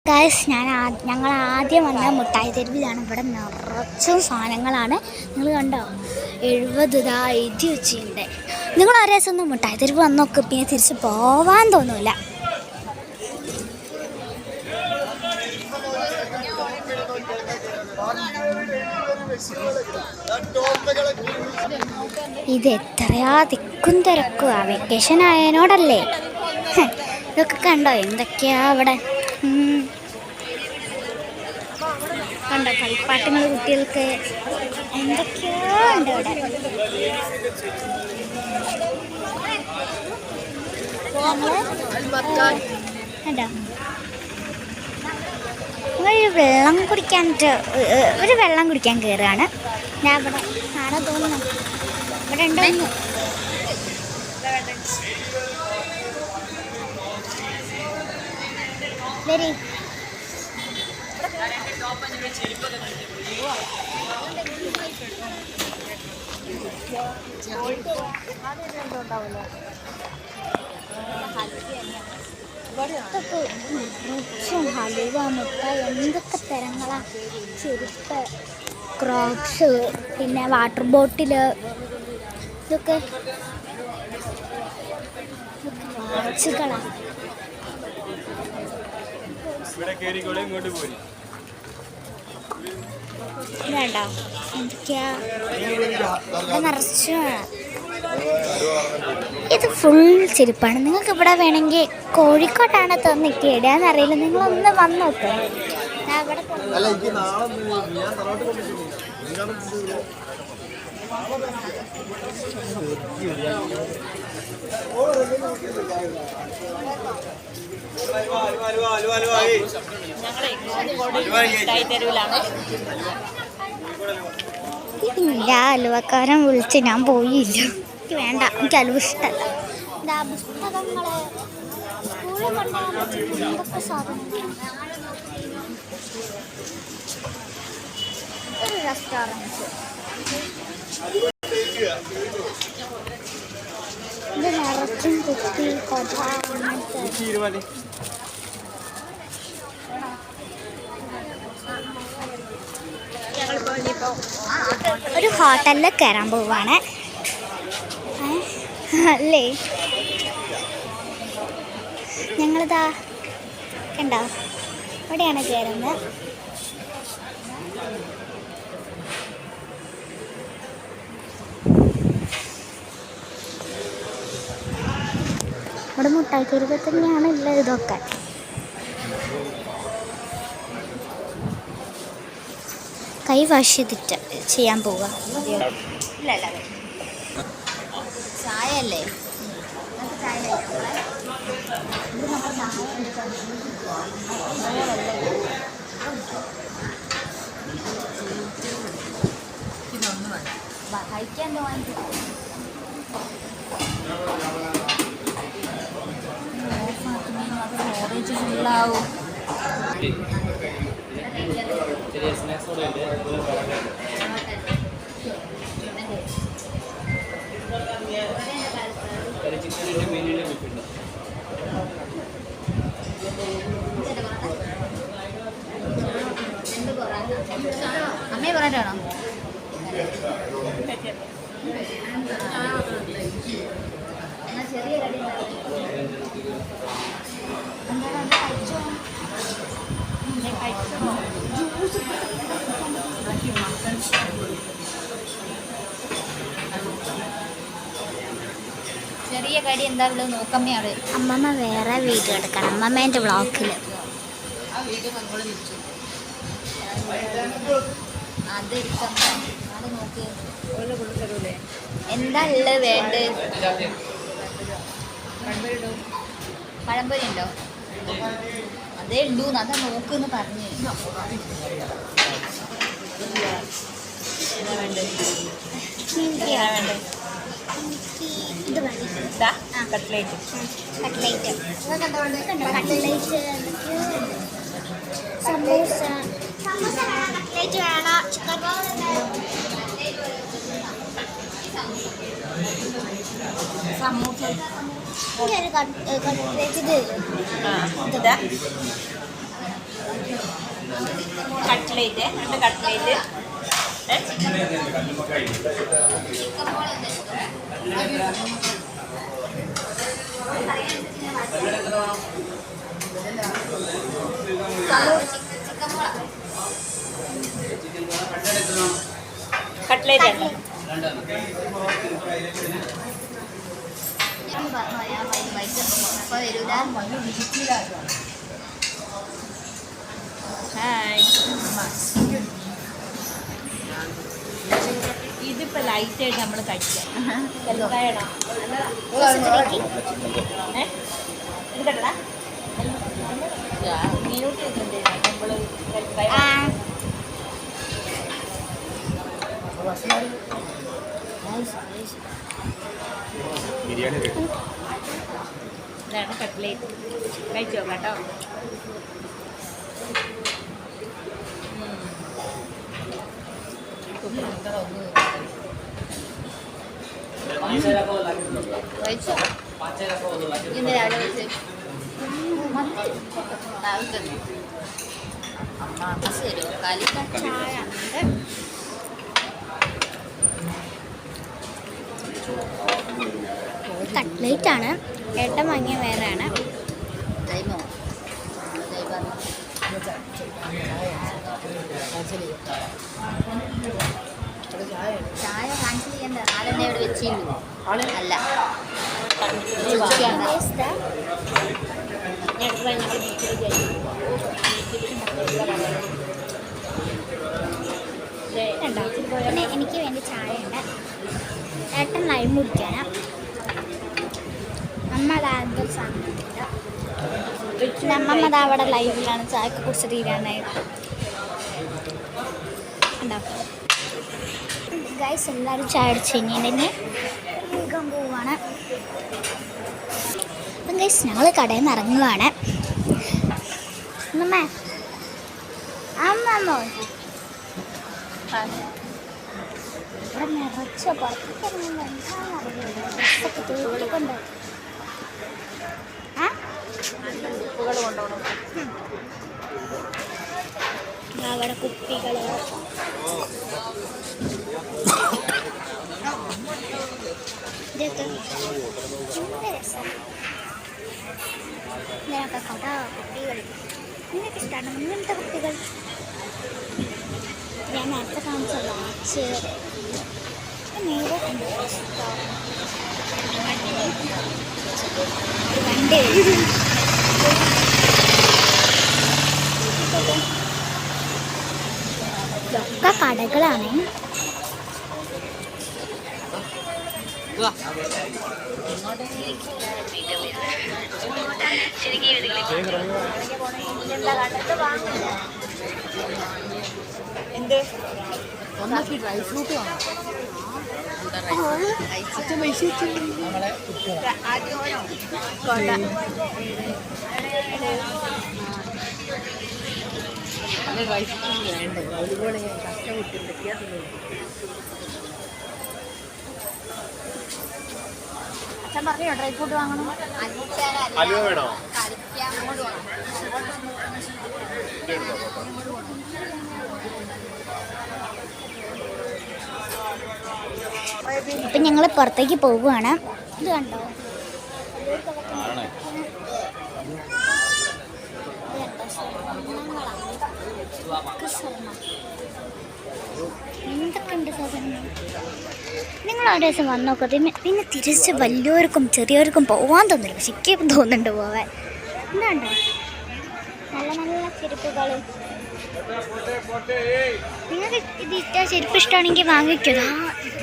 Guys ഞങ്ങൾ ആദ്യം വന്ന മുട്ടായി തെരുവിലാണ്. ഇവിടെ നിറച്ചും സാധനങ്ങളാണ്. നിങ്ങൾ കണ്ടോ, 70 ഇതാ എഴുതി വെച്ചിട്ടുണ്ട്. നിങ്ങൾ ഒരേ ദിവസം ഒന്ന് മുട്ടായി തെരുവ് വന്നൊക്കെ പിന്നെ തിരിച്ച് പോവാൻ തോന്നൂല. ഇത് എത്രയാ തിക്കും തിരക്കുവാ. വെക്കേഷൻ ആയതിനോടല്ലേ. ഇതൊക്കെ കണ്ടോ എന്തൊക്കെയാ ഇവിടെ. കണ്ടോ കളിപ്പാട്ടങ്ങൾ കുട്ടികൾക്ക് എന്തൊക്കെയോ ഉണ്ട് ഇവിടെ. കണ്ടോ ഒരു വെള്ളം കുടിക്കാൻ കയറുകയാണ്. ഞാൻ ഇവിടെ ആരാ തോന്നുന്നു ഇവിടെ ഉണ്ടോ. വരി ഹലുവ, മുട്ട, എന്തൊക്കെ തരങ്ങളാ. ചെരുപ്പ്, ക്രോക്സ്, പിന്നെ വാട്ടർ ബോട്ടില്, ഇതൊക്കെ വാച്ചുകളാ. വേണ്ടോ എന്തൊക്കെയാ നിറച്ചു. ഇത് ഫുൾ ചെരുപ്പാണ്. നിങ്ങൾക്ക് ഇവിടെ വേണമെങ്കിൽ കോഴിക്കോട്ടാണ് തോന്നിക്ക് ഇടാന്നറിയില്ല. നിങ്ങളൊന്ന് വന്ന് നോക്ക്. ഞാൻ ഇവിടെ ഇല്ല, അലുവക്കാരൻ വിളിച്ച് ഞാൻ പോയില്ല. എനിക്ക് വേണ്ട, എനിക്ക് അലുവ ഇഷ്ടമല്ല. എന്താ പുസ്തകങ്ങള്, സ്കൂളിൽ കൊണ്ടുപോകാൻ പറ്റുന്ന എന്തൊക്കെ സാധനങ്ങൾ. ഒരു റെസ്റ്റോറൻറ്റ്. ഇത് നിറച്ചും കുപ്പി, കൊട, അങ്ങനത്തെ. ഒരു ഹോട്ടലിൽ കയറാൻ പോവാണ് അല്ലേ. ഞങ്ങളിതാ കണ്ടോ ഇവിടെയാണ് കയറുന്നത്. ഇവിടെ മുട്ടായി തെരുവ് തന്നെയാണ് ഉള്ളത്. ഇതൊക്കെ കൈ വാഷ് ചെയ്തിട്ട് ചെയ്യാൻ പോവുക. ചായ അല്ലേ, കഴിക്കാൻ ഓറേഞ്ച് ഫുള്ളാവും. അമ്മയെ പറഞ്ഞാണോ ചെറിയ കടി ചെറിയ കടി എന്താ ഉള്ളത് നോക്കമ്മയാണ്. അമ്മമ്മ വേറെ വീഡിയോ എടുക്കണം, അമ്മമ്മേൻ്റെ വ്ളോഗിൽ. ആ വീഡിയോ നമ്മൾ വെച്ചു അത് എടുക്കാം. അത് നോക്കി എന്താ ഉള്ളത് വേണ്ട. പഴംപൊരി ഉണ്ടോ? അതേ ഉള്ളൂ, അതാ നോക്കുന്ന് പറഞ്ഞു. കട്ട്ലേറ്റ് സമൂസ, കട്ട്ലേറ്റ് വേണം. Chicken samosa cutlet. Cutlet 2 cutlet cutlet ഇതിപ്പോ ലൈറ്റായിട്ട് നമ്മൾ കഴിക്കാം ഇത് കട്ടടാ മ്യൂട്ട് ചെയ്തിട്ടുണ്ട് നമ്മള് ഇതാണ് കട്ട്ലേറ്റ് കഴിച്ചോ കേട്ടോ കട്ട്ലേറ്റ് ആണ്. ഏട്ടൻ വാങ്ങിയ വേറെയാണ്. ചായ ക്യാൻസൽ ചെയ്യണ്ട. ആരെന്നെ ഇവിടെ വെച്ചിരുന്നു അല്ല പിന്നെ എനിക്ക് വേണ്ടി ചായ ഉണ്ട്. ഏട്ടൻ ലൈം കുടിക്കാനാ. അമ്മ അതാ സാധനത്തില്ല. അമ്മമ്മ അതാ അവിടെ ലൈവിലാണ് ചായക്ക് കുറിച്ച് തീരാനായിട്ട് ഉണ്ടാക്കും. ഗൈസ് എല്ലാവരും ചായ അടിച്ച് കഴിഞ്ഞിട്ടുണ്ടെങ്കിൽ വേഗം പോവാണ്. അപ്പം ഗൈസ് ഞങ്ങൾ കടയിൽ നിന്ന് ഇറങ്ങുവാണ്. അമ്മമ്മ അമ്മമ്മോ ഇവിടെ നിറച്ച പുറത്തേക്ക് ഇറങ്ങുമ്പോൾ എന്താണെന്നറിയില്ല. ഡ്രസ്സൊക്കെ തൂക്കിക്കൊണ്ട് അവിടെ കുപ്പികൾ ഇതൊക്കെ നല്ല രസം. ഇതിനൊക്കെ കട കുപ്പികൾ നിങ്ങൾക്ക് ഇഷ്ടമാണ് ഇങ്ങനത്തെ കുപ്പികൾ. ഞാൻ നേരത്തെ കാണിച്ച വാച്ച് നേരെ വണ്ടി ഇതൊക്കെ കടകളാണ്. എന്ത് ഡ്രൈ ഫ്രൂട്ട് വാങ്ങാം. ഡ്രൈ ഫ്രൂട്ട് വേണ്ടേ അതുപോലെ ഞാൻ കഷ്ടപ്പെട്ടിട്ടുണ്ടെങ്കിൽ അച്ഛൻ പറഞ്ഞോ ഡ്രൈ ഫ്രൂട്ട് വാങ്ങണം. അലുവ വേണോ? ഇപ്പം ഞങ്ങൾ പുറത്തേക്ക് പോവുകയാണ്. ഇത് കണ്ടോ എന്തൊക്കെയുണ്ട് സാധനങ്ങൾ. നിങ്ങൾ ഒരു ദിവസം വന്ന് നോക്കട്ടെ. പിന്നെ തിരിച്ച് വലിയവർക്കും ചെറിയവർക്കും പോകാൻ തോന്നില്ല. പക്ഷെ എനിക്ക് തോന്നുന്നുണ്ട് പോകാൻ. എന്താണ്ടോ നല്ല നല്ല ചെരുപ്പുകളും. നിങ്ങൾക്ക് ഇത് ഇഷ്ട ചെരുപ്പ് ഇഷ്ടമാണെങ്കിൽ വാങ്ങിക്കുക.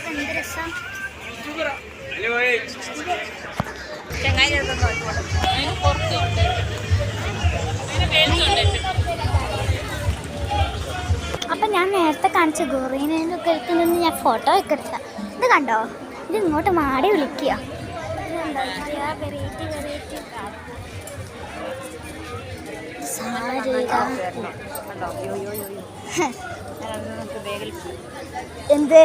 എന്ത് രസം. അപ്പം ഞാൻ നേരത്തെ കാണിച്ച ഗോറീനൊക്കെ എടുത്തുനിന്ന് ഞാൻ ഫോട്ടോ ഒക്കെ എടുത്ത. ഇത് കണ്ടോ? ഇത് ഇങ്ങോട്ട് മാടി വിളിക്കുക. വെറൈറ്റി വെറൈറ്റി എന്ത്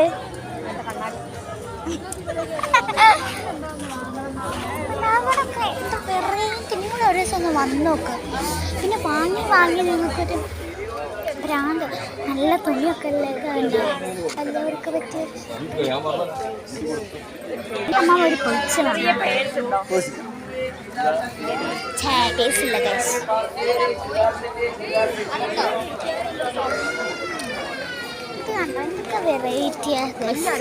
വെറൈറ്റി. നിങ്ങൾ ഒരു ദിവസം ഒന്ന് വന്ന് നോക്ക്. പിന്നെ വാങ്ങി വാങ്ങി നിങ്ങൾക്കൊരു പ്രാന്ത്. നല്ല തുണിയൊക്കെ അല്ലേ ഇതുണ്ട്, എല്ലാവർക്കും പറ്റിയ. അമ്മ ഒരു പൊളിച്ച് ടേസ്റ്റില്ല ഗൈസ്. ഇത് കണ്ടോ എന്തൊക്കെ വെറൈറ്റിയാ ഗൈസ്.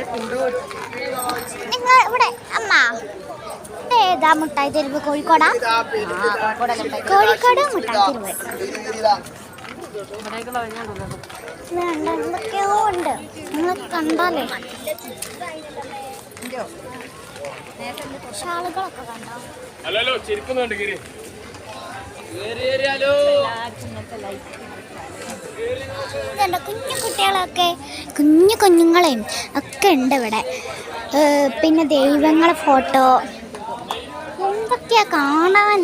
നിങ്ങൾ ഇവിടെ അമ്മ ഏതാ മുട്ടായി തെരുവ്? കോഴിക്കോടാ? കോഴിക്കോട് മുട്ടായി തെരുവ്. എന്തൊക്കെയോ ഉണ്ട്, നിങ്ങൾ കണ്ടാലേ. ഷാളുകളൊക്കെ കണ്ടോ? ഇതുണ്ട് കുഞ്ഞു കുട്ടികളൊക്കെ, കുഞ്ഞുങ്ങളെയും ഒക്കെ ഉണ്ട് ഇവിടെ. പിന്നെ ദൈവങ്ങളെ ഫോട്ടോ എന്തൊക്കെയാ കാണാൻ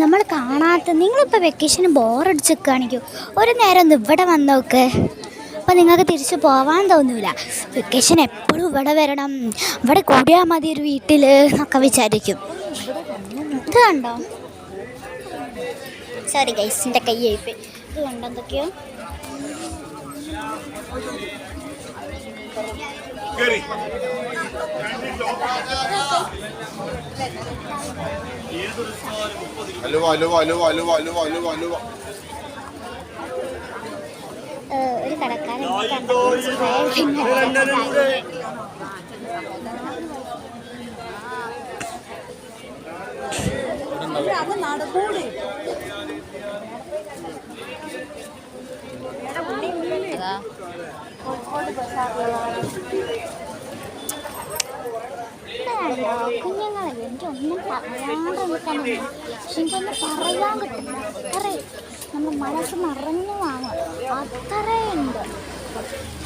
നമ്മൾ കാണാത്ത. നിങ്ങളിപ്പോൾ വെക്കേഷന് ബോറടിച്ചൊക്കെയാണെങ്കിൽ ഒരു നേരം ഒന്ന് ഇവിടെ വന്ന് നോക്ക്. അപ്പോൾ നിങ്ങൾക്ക് തിരിച്ച് പോവാൻ തോന്നില്ല. വെക്കേഷൻ എപ്പോഴും ഇവിടെ വരണം, ഇവിടെ കൂടിയാൽ മതി ഒരു വീട്ടിൽ എന്നൊക്കെ വിചാരിക്കും. ഇത് കണ്ടോ? സോറി ഗൈസിൻ്റെ കൈ ആയിപ്പോയി. ഇത് കണ്ടോ എന്തൊക്കെയോ? ഒരു കടക്കാരൻ കുഞ്ഞുങ്ങളെ എനിക്കൊന്നും പറയാണ്ട് നിൽക്കാൻ, പക്ഷെ എനിക്കൊന്നും പറയാൻ കിട്ടില്ല. അത്രയും നമ്മൾ മനസ്സ് നിറഞ്ഞു വാങ്ങും, അത്രയുണ്ട്.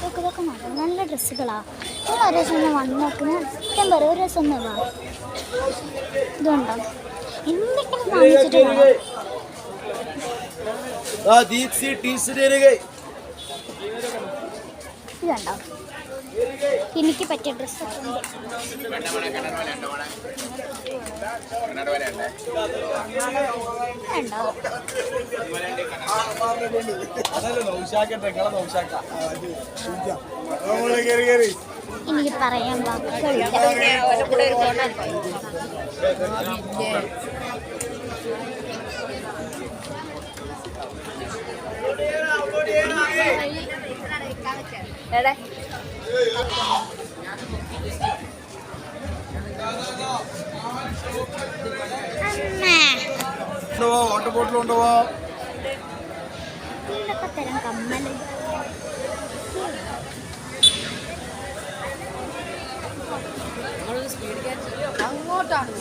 ഇതൊക്കെ നല്ല നല്ല ഡ്രസ്സുകളാണ്. നിങ്ങൾ ഒരു ദിവസം ഒന്ന് വന്ന് നോക്കുന്ന ഇഷ്ടം പോലെ. ഒരു ദിവസം ഒന്ന് വാ. ഇതുണ്ടോ എന്തെങ്കിലും വാങ്ങിച്ചിട്ട് ഇത് കണ്ടോ? എനിക്ക് പറ്റിയ ഡ്രസ്സൊക്കെ ഉണ്ട്. എനിക്ക് പറയാൻ വാക്കുകളില്ല. വാട്ടർ ബോട്ടിൽ കൊണ്ടുപോവാ. എന്തൊക്കെ തരം കമ്മല്. അങ്ങോട്ടാണ്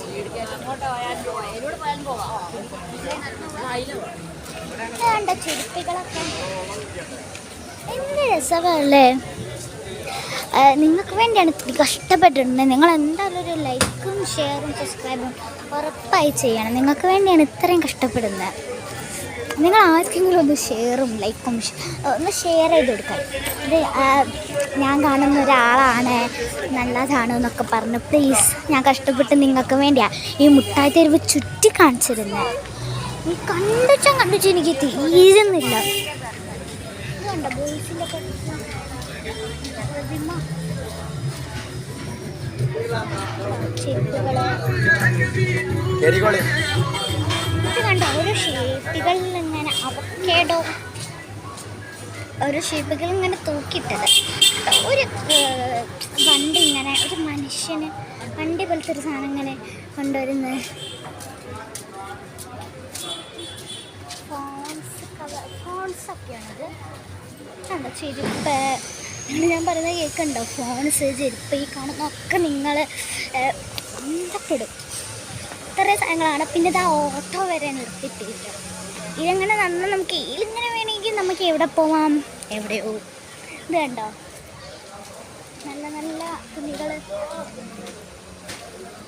വേണ്ട ചെരുപ്പികളൊക്കെ എന്ത് രസമല്ലേ. നിങ്ങൾക്ക് വേണ്ടിയാണ് ഇത്തിരി കഷ്ടപ്പെട്ടിട്ടുണ്ട്. നിങ്ങൾ എന്തായാലും ഒരു ലൈക്കും ഷെയറും സബ്സ്ക്രൈബും ഉറപ്പായി ചെയ്യണം. നിങ്ങൾക്ക് വേണ്ടിയാണ് ഇത്രയും കഷ്ടപ്പെടുന്നത്. നിങ്ങൾ ആർക്കെങ്കിലും ഒന്ന് ഷെയറും ലൈക്കും ഒന്ന് ഷെയർ ചെയ്ത് കൊടുക്കാം. ഇത് ഞാൻ കാണുന്ന ഒരാളാണ്, നല്ലതാണ് എന്നൊക്കെ പറഞ്ഞു പ്ലീസ്. ഞാൻ കഷ്ടപ്പെട്ട് നിങ്ങൾക്ക് വേണ്ടിയാണ് ഈ മുട്ടായി തെരുവ് ചുറ്റി കാണിച്ചിരുന്നത്. ഈ കണ്ടുവെച്ചാൽ എനിക്ക് തീരുന്നില്ല. ഇതുണ്ട് ബോയ്സിൻ്റെ ചെരുപ്പുകൾ. ഇത് കണ്ടോ ഓരോ ഷേപ്പുകളിൽ ഇങ്ങനെ അവക്കേടോ ഓരോ ഷേപ്പുകൾ ഇങ്ങനെ തൂക്കിയിട്ടത്. ഒരു വണ്ടി ഇങ്ങനെ ഒരു മനുഷ്യന് വണ്ടി പോലത്തെ ഒരു സാധനം ഇങ്ങനെ കൊണ്ടുവരുന്നത്. ഫോൺസൊക്കെയാണിത്. കണ്ടോ ചെരുപ്പ്. ഞാൻ പറയുന്നത് കേൾക്കണ്ടോ? ഫോൺസ്, ചെരുപ്പ്, ഈ കാണുന്നതൊക്കെ നിങ്ങൾ ബന്ധപ്പെടും. ഇത്രയും സാധനങ്ങളാണ്. പിന്നെ ഇതാ ഓട്ടോ വരെ നിർത്തിയിട്ടില്ല. ഇതെങ്ങനെ നന്ന നമുക്ക് ഇതിങ്ങനെ വേണമെങ്കിൽ നമുക്ക് എവിടെ പോവാം, എവിടെയോ. ഇത് കണ്ടോ നല്ല നല്ല തുണികൾ,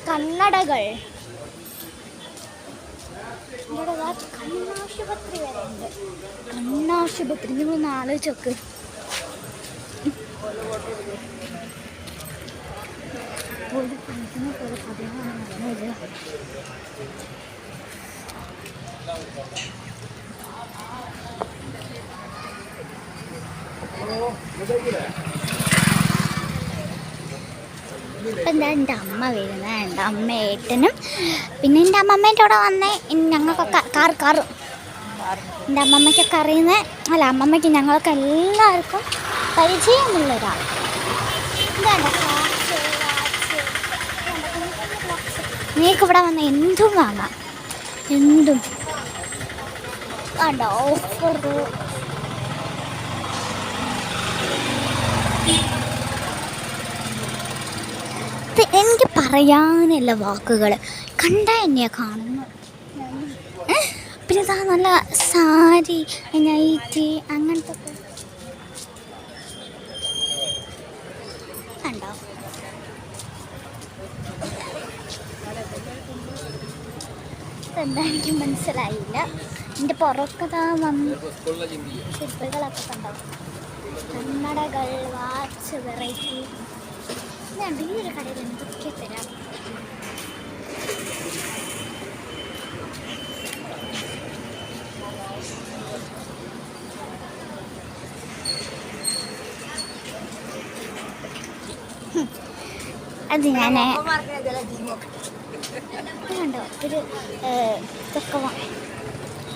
കണ്ണടകൾ. ഇവിടെ കണ്ണാശുപത്രി വരെ ഉണ്ട്. കണ്ണാശുപത്രി നിങ്ങളൊന്ന് ആലോചിച്ച് നോക്ക്. ഒരു പണിക്കുന്ന പോലെ പതിവാണ് നടന്നത്. ഇപ്പം എന്താ എൻ്റെ അമ്മ വരുന്നത്, എൻ്റെ അമ്മ ഏട്ടനും പിന്നെ എൻ്റെ അമ്മമ്മേൻ്റെ കൂടെ വന്നേ ഞങ്ങൾക്കൊക്കെ കാറ് എൻ്റെ അമ്മമ്മയ്ക്കൊക്കെ അറിയുന്ന അല്ല അമ്മമ്മയ്ക്ക് ഞങ്ങൾക്ക് എല്ലാവർക്കും പരിചയമുള്ള ഒരാൾ. നിങ്ങൾക്ക് ഇവിടെ വന്ന് എന്തും വാങ്ങാം, എന്തും കണ്ടോ ഓഫർ. എനിക്ക് പറയാനില്ല വാക്കുകൾ, കണ്ടാൽ എന്നെയാ കാണുന്നു. പിന്നെ ഇതാ നല്ല സാരി നൈറ്റി അങ്ങനത്തെ കണ്ടോ. എന്താ എനിക്ക് മനസ്സിലായില്ല. എൻ്റെ പുറക്കതാ വന്ന് ചെരുപ്പുകളൊക്കെ കണ്ടോ, കണ്ണടകൾ, വാച്ച്, വെറൈറ്റി. ഞാൻ ഈ ഒരു കടയിൽ എന്തൊക്കെ തരാം. അത് ഞാൻ കണ്ടോ ഒരു ഇതൊക്കെ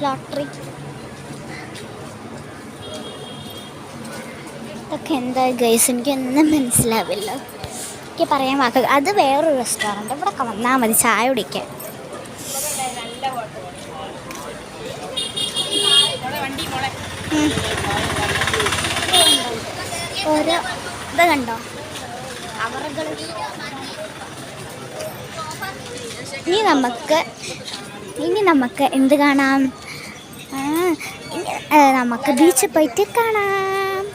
ലോട്ടറി ഇതൊക്കെ എന്താ ഗൈസ്, എനിക്കൊന്നും മനസ്സിലാവില്ല. എനിക്ക് പറയാൻ വാക്ക്. അത് വേറൊരു റെസ്റ്റോറൻറ്റ്, ഇവിടെ വന്നാൽ മതി ചായ കുടിക്കാൻ. ഓരോ ഇത് കണ്ടോ അവറുകൾ. ഇനി നമുക്ക് എന്ത് കാണാം? നമുക്ക് ബീച്ചിൽ പോയിട്ട് കാണാം.